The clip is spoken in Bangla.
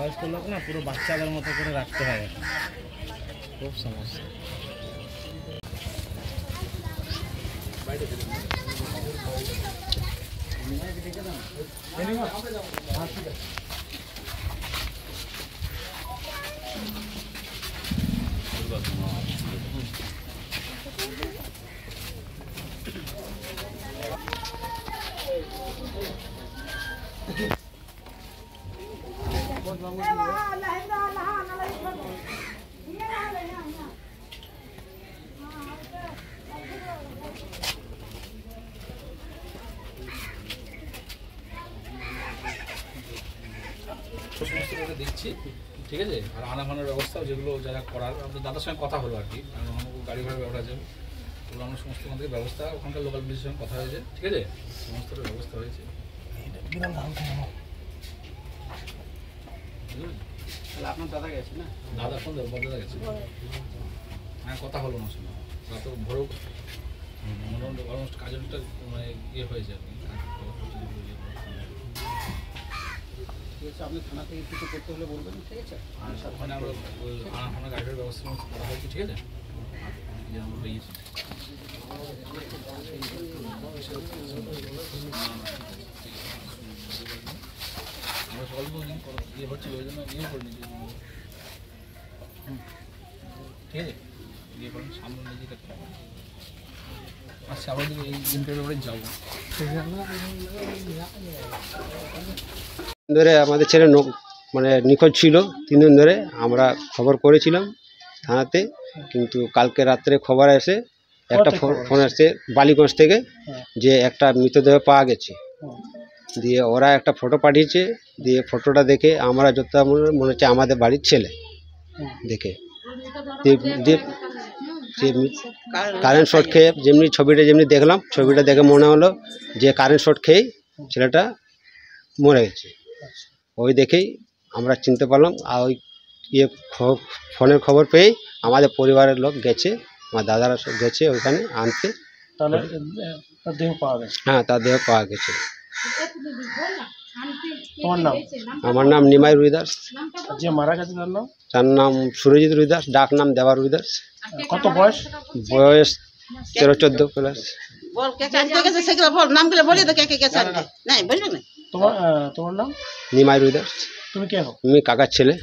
বয়স্ক লোক না পুরো বাচ্চাদের মতো করে রাখতে হয়, খুব সমস্যা। সমস্ত দিচ্ছি, ঠিক আছে। আর আনাফানার ব্যবস্থাও যেগুলো যারা করার, আমাদের দাদার সঙ্গে কথা হলো আর কি, গাড়ি ভাড়া ব্যবহার আছে, ওগুলো আমরা সমস্ত আমাদের ব্যবস্থা ওখানকার লোকাল পুলিশের সঙ্গে কথা হয়েছে, ঠিক আছে, সমস্তটা ব্যবস্থা হয়েছে। আপনার দাদা গেছে না? দাদা ফোন বড়দাদা গেছে, হ্যাঁ কথা হলো না শুনে, তো ভোরও মোটামুটি অলমোস্ট কাজের মানে ইয়ে হয়েছে আর কি। ঠিক আছে, আপনি থানা থেকে কিছু করতে হলে বলবেন, ঠিক আছে। আর ওখানে আমরা আনাফানা গাড়ির ব্যবস্থা করা হয়েছে, ঠিক আছে। আমরা অল্প ইয়ে হচ্ছিল ওই জন্য ইয়ে করে নিচ্ছি, ঠিক আছে, ইয়ে করেন সামনে নিজে থাকতে হবে। আচ্ছা, আমরা যদি এই দিনটার ব্যাপারে যাবো ধরে আমাদের ছেলে মানে নিখোঁজ ছিল 3 দিন ধরে। আমরা খবর করেছিলাম থানাতে, কিন্তু কালকে রাত্রে খবর এসে একটা ফোন আসছে বালিগঞ্জ থেকে যে একটা মৃতদেহ পাওয়া গেছে। দিয়ে ওরা একটা ফটো পাঠিয়েছে, দিয়ে ফটোটা দেখে আমরা যত মনে হচ্ছে আমাদের বাড়ির ছেলে দেখে, যে কারেন্ট শট খেয়ে যেমনি ছবিটা যেমনি দেখলাম, ছবিটা দেখে মনে হলো যে কারেন্ট শট খেয়েই ছেলেটা মরে গেছে। ওই দেখেই আমরা চিনতে পারলাম। আর ওই ইয়ে ফোনের খবর পেয়েই আমাদের পরিবারের লোক গেছে, আমার দাদারা সব গেছে ওইখানে আনতে। তাহলে তার দেহ পাওয়া গেছে? হ্যাঁ, তার দেহ পাওয়া গেছে। তোমার নাম? আমার নাম নিমাই রুইদাস। যে মারা গেছে তার নাম? তার নাম সুরজিৎ রুইদাস, ডাক নাম দেবা রুইদাস। কত বয়স? বয়স 13-14 প্লাস। তোমার নাম? নিমাই রুইদাস। তুমি কে হও? আমি কাকার ছেলে।